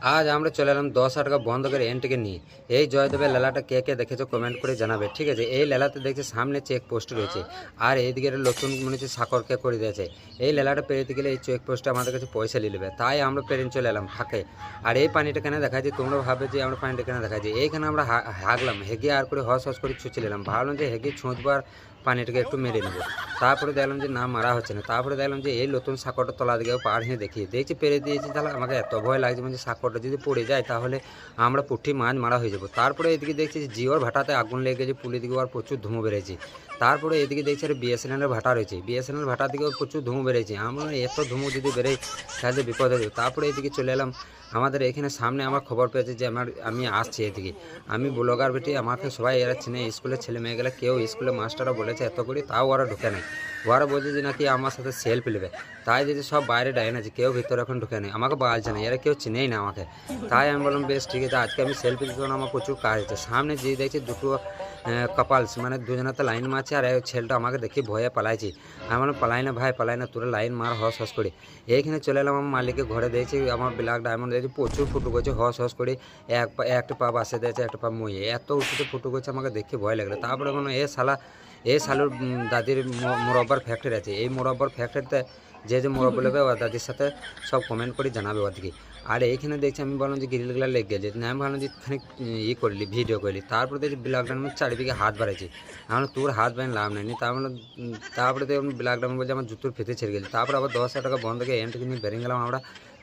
আজ আমরা চলে এলাম 10 টাকা বন্ধ করে এনটিকে নিয়ে। এই জয়দেবের লেলাটা কে কে দেখেছো কমেন্ট করে জানাবে, ঠিক আছে? এই লেলাতে দেখছি সামনে চেক পোস্ট রয়েছে, আর এইদিকে নতুন মনে হচ্ছে সাকরকে করে দিয়েছে। এই লেলাটা পেরোতে গেলে এই চেক পোস্টে আমাদের কাছে পয়সা নিয়ে নেবে, তাই আমরা পেরিয়ে চলে এলাম ফাঁকে। আর এই পানিটা কেন দেখাচ্ছি, তোমরা ভাবে যে আমরা পানিটা কেন দেখাচ্ছি, এইখানে আমরা হাগলাম, হেগে আর করে হস হস করে ছুঁচে নিলাম, ভাবলাম যে হেগে ছুঁচবার পানিটাকে একটু মেরে নেবো। তারপরে দেখলাম যে না, মারা হচ্ছে না। তারপরে দেখলাম যে এই নতুন সাঁকরটা তলা দিকে পাড় হয়ে দেখছি পেরে দিয়েছি, তাহলে আমাকে এত ভয় লাগছে মানে সাঁকরটা যদি পড়ে যায় তাহলে আমরা পুঁটি মাছ মারা হয়ে যাবো। তারপরে এদিকে দেখছি যে জিওর ভাটাতে আগুন লেগে গেছে, পুলের দিকে আর প্রচুর ধুমো বেড়েছে। তারপরে এদিকে দেখছি আর বিএসএনএলের ভাটা রয়েছে, বিএসএনএল ভাটার দিকেও প্রচুর ধুমো বেড়েছে। আমরা এত ধুমো যদি বেড়ে তাহলে বিপদ হয়ে যাবে। তারপরে এদিকে চলে এলাম আমাদের এখানে সামনে, আমার খবর পেয়েছে যে আমি আসছি এদিকে। আমি ব্লগার বেটি, আমাকে সবাই এরা চিনে, স্কুলের ছেলে মেয়েগুলো কেউ স্কুলে মাস্টাররা বলেছে এত করি, তাও ওরা ঢুকে নেই। ওরা বলছে যে নাকি আমার সাথে সেলফি নেবে, তাই যদি সব বাইরে ডাইন আছে, কেউ ভিতরে এখন ঢুকে নেই, আমাকে বলছে না, এরা কেউ চিনেই না আমাকে। তাই আমি বললাম বেশ ঠিক আছে, আজকে আমি সেলফি দিতে না, আমার প্রচুর কাজ আছে। সামনে যে দেখছি দুটো কপালস মানে দুজনাতে লাইন মারছে, আর এই ছেলেটা আমাকে দেখে ভয়ে পালাইছি। আমি বললাম পালাই না ভাই, পালাই না, তোরা লাইন মার হস হস করে। এইখানে চলে এলাম আমার মালিকের ঘরে, দেখছি আমার ব্ল্যাক ডায়মন্ড দেখছি প্রচুর ফুটু করছে হস হস করে। একটা পা বাসে দিয়েছে, একটা পা মুয়ে, এত উঁচুতে ফুটু করছে, আমাকে দেখে ভয় লাগলো। তারপরে কোনো এ শালুর দাদির মোরব্বার ফ্যাক্টরি আছে, এই মোরব্বার ফ্যাক্টরিতে যে মোরব্বর নেবে ও দাদির সাথে সব কমেন্ট করে জানাবে ওদিকে। আর এইখানে দেখছি আমি বললাম যে গ্রিলগুলো লেগে গেছে না, আমি ভাবলাম যে খানিক করলি ভিডিও করলি। তারপরে দেখছি ব্ল্যাক ডায়মন্ড চারিদিকে হাত বাড়াইছি, আমি তোর হাত বাইন লাভ নেয়নি। তারপরে দেখুন ব্ল্যাক ডায়মন্ড বলছে আমার জুতোর ফিতে ছেড়ে গেছে। তারপরে আবার 10,000 টাকা বন্ধ করে এন্ড কিনে বেরিয়ে গেলাম আমরা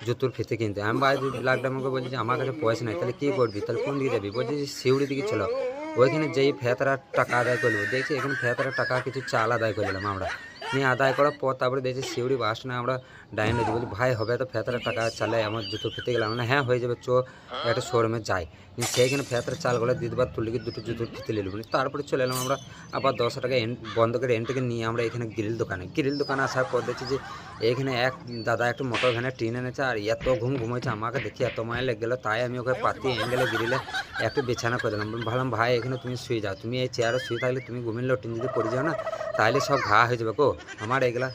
জুতোর ফিতে কিনতে। আমি ভাই ব্ল্যাক ডায়মন্ডকে বলছি যে আমার কাছে পয়সা নেই, তাহলে কী করবি, তাহলে কোন দিকে যাবি? বলছি যে শিউড়ি দিকে চলো, ওইখানে যেই ফেতারা টাকা আদায় করবো। দেখছি এখানে ফেতারা টাকা কিছু চাল আদায় করলাম আমরা, নিয়ে আদায় করার পর তারপরে দেখছি শিউড়ি বাস না আমরা ডাইনে দিই। বলছি ভাই হবে তো ফেতারা টাকা চালে আমার জুতো খেতে গেলাম না, হ্যাঁ হয়ে যাবে, একটা শোরুমে যাই। সেইখানে ফেতারা চালগুলো দিয়ে দেবার তুলে গিয়ে দুটো জুতো ফিতে নিলাম। তারপরে চলে এলাম আমরা আবার 10 টাকা বন্ধ করে এনটিকে নিয়ে আমরা এখানে গ্রিল দোকানে আসার পর দেখছি যে এইখানে এক দাদা একটা মোটর ভ্যানে টিন এনেছে, আর এত ঘুমোচ্ছে, আমাকে দেখি এত মায়া লেগে গেলো। তাই আমি ওকে পাতি অ্যাঙ্গেলে গ্রিলে একটু বিছানা করে দিলাম। ভাবলাম ভাই এখানে তুমি শুয়ে যাও, তুমি এই চেয়ারে শুয়ে থাকলে তুমি ঘুমিয়ে টিন যদি পড়ে যাও না, তাহলে সব ঘা হয়ে যাবে গো আমার এগুলা।